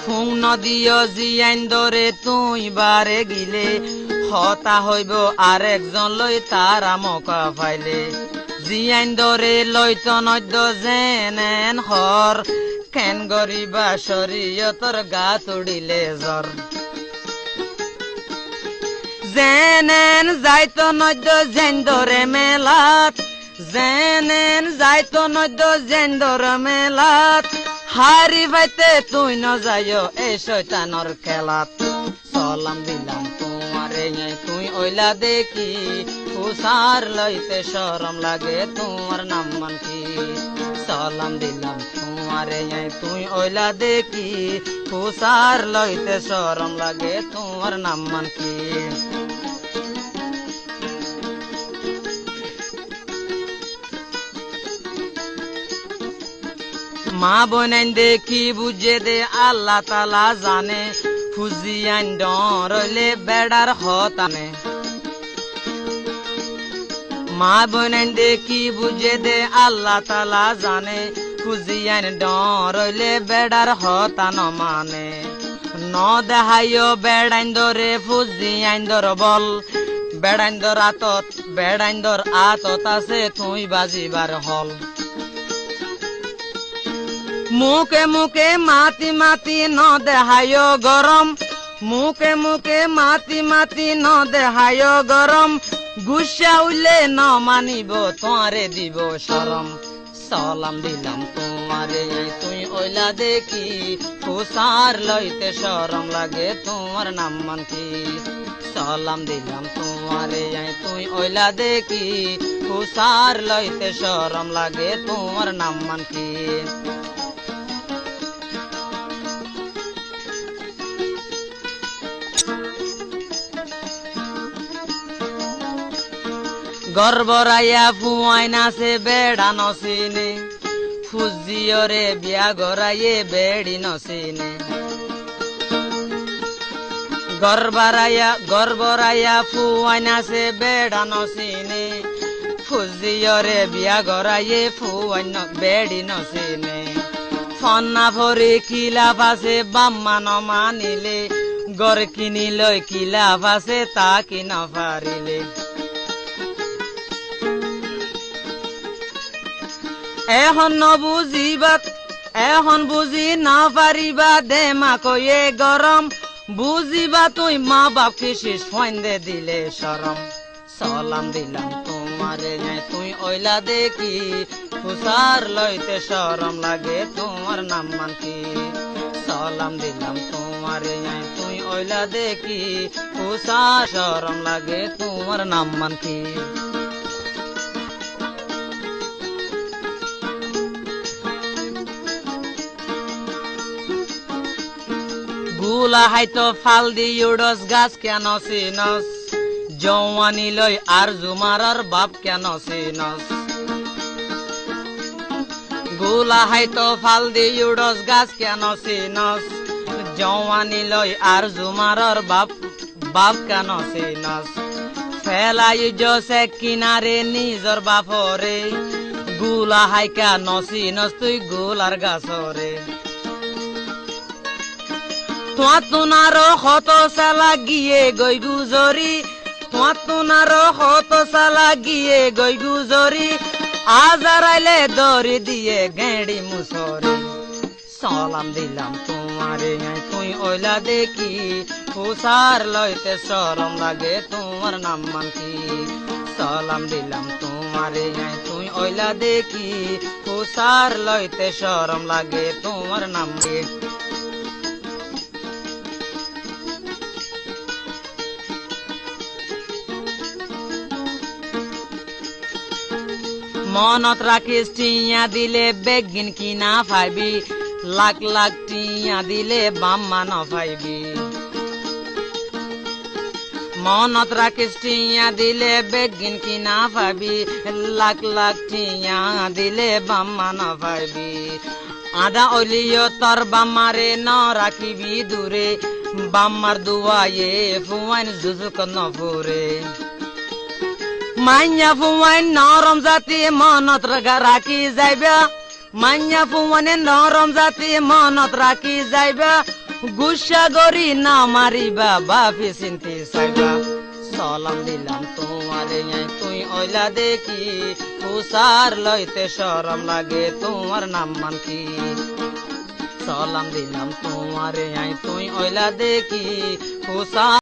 ফুং নদীয় জিয়াইন দরে তুই বারে গিলে হতা হইব আরেকজন লই তারা মকা ফাইলে জিয়াইন দরে লইত নদ্য জেনেন হর কেন গরিবা শরীয়তর গা তুড়িলে জ্বর জেনেন যাইত নদ্য জেন দরে মেলাত জেনেন যাইত নদ্য জেন দরে মেলাত হারি বাইতে তুই ন যাইও এই শয়তানর খেলাত সালাম দিলাম তোমারে তুই ওইলা দেখি হুসার লইতে শরম লাগে তোমার নাম মান কি সালাম দিলাম তোমারে তুই ওইলা দেখি হুসার লইতে শরম লাগে তোমার নাম মান কি মা বোনেন দেখি বুঝে দে আল্লাহ তালা জানে ফুজিয়ান ডরলে বেড়ার হতানে মা বোনেন দেখি বুঝে দে আল্লাহ তালা জানে ফুজিয়ান ডরলে বেড়ার হতান মানে ন দেহাইও বেড়াইন্দরে ফুজিয়াইন্দর বল বেড়াইন্দর আতত আছে তুই বাজিবার হল মুখে মুখে মাতি মাতি ন দেহায় গরম মুখে মুখে মাতি মাতি ন দেহায় গরম গুসা উইলে ন মানিব তোরে দিব শরম সালাম দিলাম তোমারে তুই ওইলা দেখি হুসার লইতে শরম লাগে তোমার নাম মান কি সালাম দিলাম তোমারে তুই ওইলা দেখি হুসার লইতে শরম লাগে তোমার নাম মান কি গর্বরাইয়া ফুয়াই নাচে বেড়া নসিনে ফুজিয়রে বিয়া গড়াইয়ে বেড়ি নসিনে গর্বরাইয়া ফুয়াই নাচে বেড়া নসিনে ফুজিয়রে বিয়া গড়াইয়ে ফুয়াই বেড়ি নসিনে ফন্না ভরি কিলাফ আছে বাম্মা নমানিলে গড় কিনিলই কিলাফ আছে তা কিনা পারিলে এখন বুঝি না পারিবা দে মা কয়ে গরম বুঝিবা তুই মা বাপ শেষ ফন্দে দিলে শরম সালাম দিলাম তোমারে তুই ওইলা দেখি হুসার লইতে শরম লাগে তোমার নাম মান কি সালাম দিলাম তোমারে তুই ওইলা দেখি হুসার শরম লাগে তোমার নাম মান কি গুলা হাইতো ফাল দি উডস গাছ কেন চিনস জওয়ানি লই আর জুমারার বাপ কেন চিনস গুলা হাইতো ফাল দি উডস গাছ কেন চিনস জওয়ানি লই আর জুমারার বাপ কেন চিনস ফেলাই জসে কিনারে নিজর বাপরে গুলা হাইকা নচিনস তুই গুলার গাছরে তোমার হত সালা গিয়ে গই গুজরি তোমার হত সালা গিয়ে গই গুজরি আজারাইলে দরি দিয়ে গেড়ি মুসরি সালাম দিলাম তোমারে তুই ওইলা দেখি হুসার লইতে শরম লাগে তোমার নাম মান কি সালাম দিলাম তোমারে তুই ওইলা দেখি হুসার লইতে শরম লাগে তোমার নাম কি মনত রাখিস টিয়া দিলে বেগিন কিনা পাইবি লাখ লাখ টিয়া দিলে বাম্মা ন পাইবি মনত রাখিস টিয়া দিলে বেগিন কিনা পাইবি লাখ লাখ টিয়া দিলে বাম্মা ন পাইবি আদা অলিও তোর বাম্মারে ন রাখিবি দূরে বাম্মার দুয়ায়ে ফুয়াইন জুজুক ন ফুরে মাইয়া ফুয়াইন নরম জাতি মনত রাখি যাইবা মাইয়া ফুয়াইন নরম জাতি মনত রাখি যাইবা গুসা গরি না মারিবা বাপি চিন্তি চাইবা সালাম দিলাম তোমারে তুই ওইলা দেখি কুসার লইতে শরম লাগে তোমার নাম মান কি সালাম দিলাম তোমারে তুই ওইলা দেখি কুসার